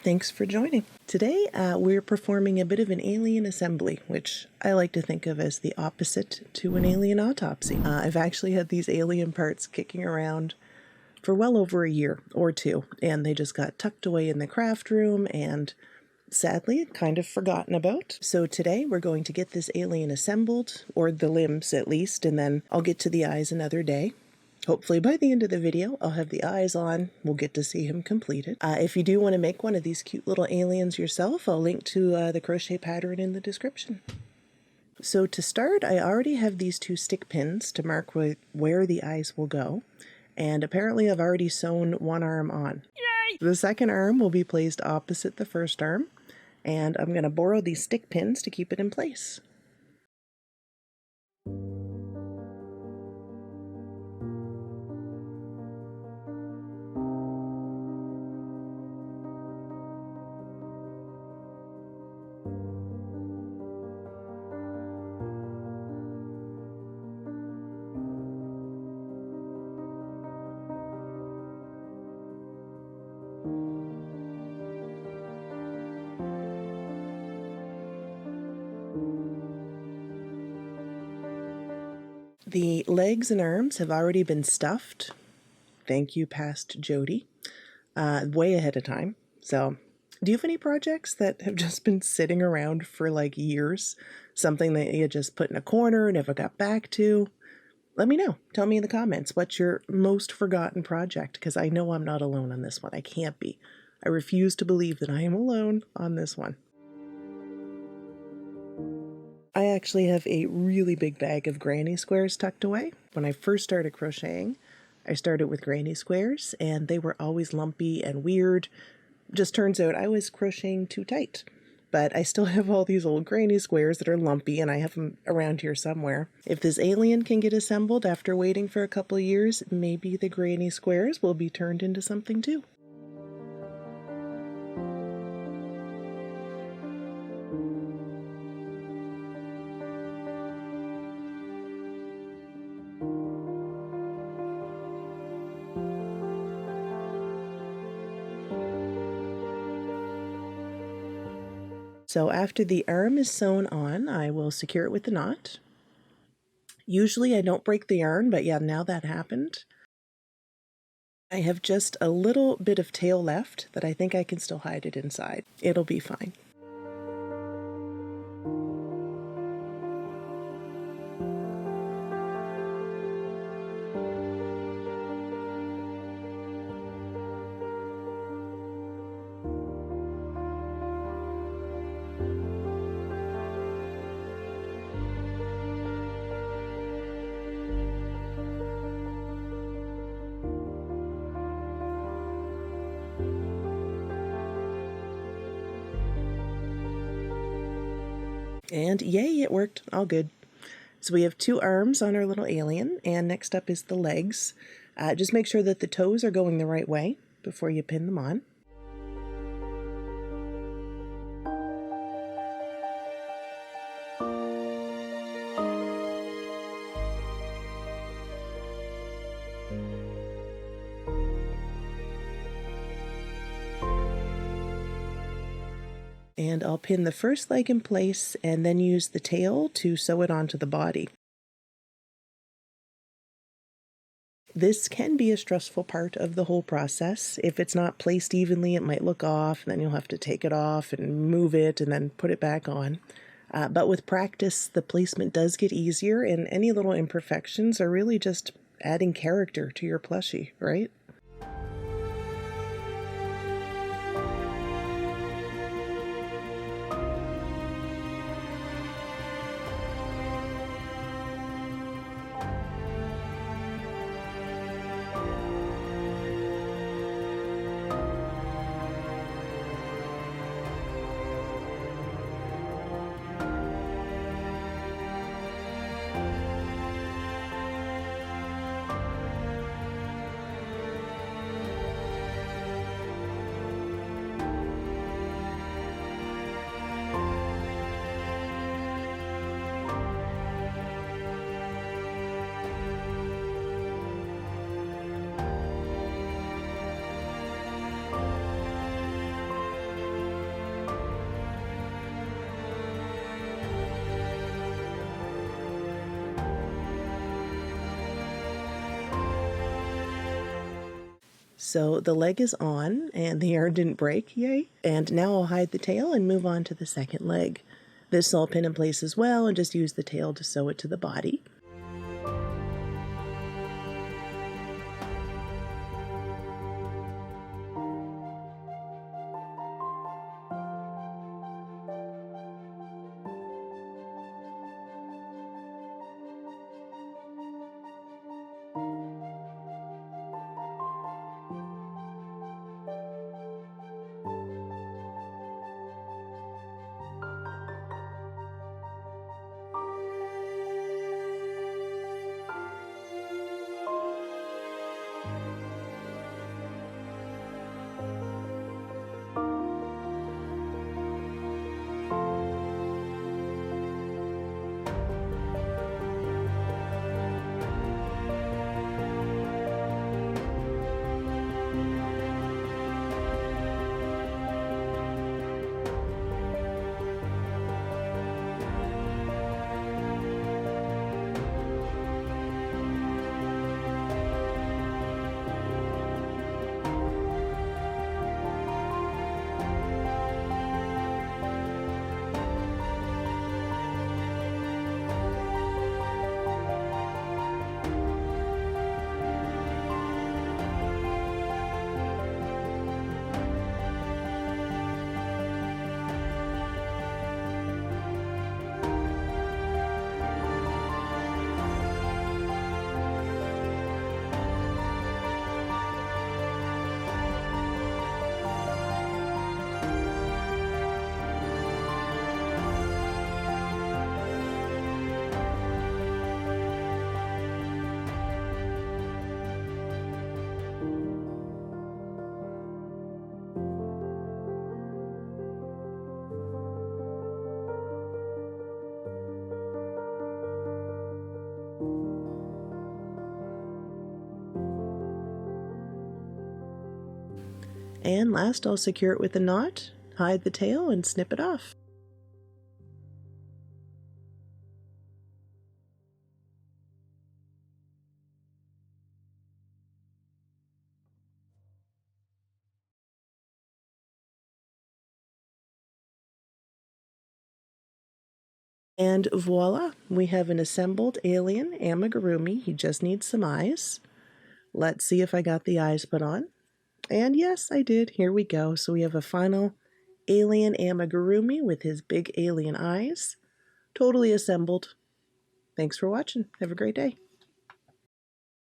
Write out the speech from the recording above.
Thanks for joining. Today we're performing a bit of an alien assembly, which I like to think of as the opposite to an alien autopsy. I've actually had these alien parts kicking around for well over a year or two, and they just got tucked away in the craft room and sadly kind of forgotten about. So today we're going to get this alien assembled, or the limbs at least, and then I'll get to the eyes another day. Hopefully by the end of the video, I'll have the eyes on. We'll get to see him completed. If you do want to make one of these cute little aliens yourself, I'll link to the crochet pattern in the description. So to start, I already have these 2 stick pins to mark where the eyes will go. And apparently I've already sewn one arm on. Yay! The second arm will be placed opposite the first arm. And I'm going to borrow these stick pins to keep it in place. The legs and arms have already been stuffed. Thank you, past Jody. Way ahead of time. So, do you have any projects that have just been sitting around for like years? Something that you just put in a corner and never got back to? Let me know. Tell me in the comments what's your most forgotten project, because I know I'm not alone on this one. I can't be. I refuse to believe that I am alone on this one. I actually have a really big bag of granny squares tucked away. When I first started crocheting, I started with granny squares, and they were always lumpy and weird. Just turns out I was crocheting too tight. But I still have all these old granny squares that are lumpy, and I have them around here somewhere. If this alien can get assembled after waiting for a couple of years, maybe the granny squares will be turned into something too. So after the arm is sewn on, I will secure it with the knot. Usually I don't break the yarn, but yeah, now that happened. I have just a little bit of tail left that I think I can still hide it inside. It'll be fine. And yay, it worked. All good. So we have 2 arms on our little alien, and next up is the legs. Just make sure that the toes are going the right way before you pin them on. And I'll pin the first leg in place and then use the tail to sew it onto the body. This can be a stressful part of the whole process. If it's not placed evenly, it might look off, and then you'll have to take it off and move it and then put it back on. But with practice, the placement does get easier, and any little imperfections are really just adding character to your plushie, right? So the leg is on and the yarn didn't break, yay. And now I'll hide the tail and move on to the second leg. This I'll pin in place as well and just use the tail to sew it to the body. And last, I'll secure it with a knot, hide the tail, and snip it off. And voila, we have an assembled alien amigurumi. He just needs some eyes. Let's see if I got the eyes put on. And yes, I did. Here we go. So we have a final alien amigurumi with his big alien eyes. Totally assembled. Thanks for watching. Have a great day.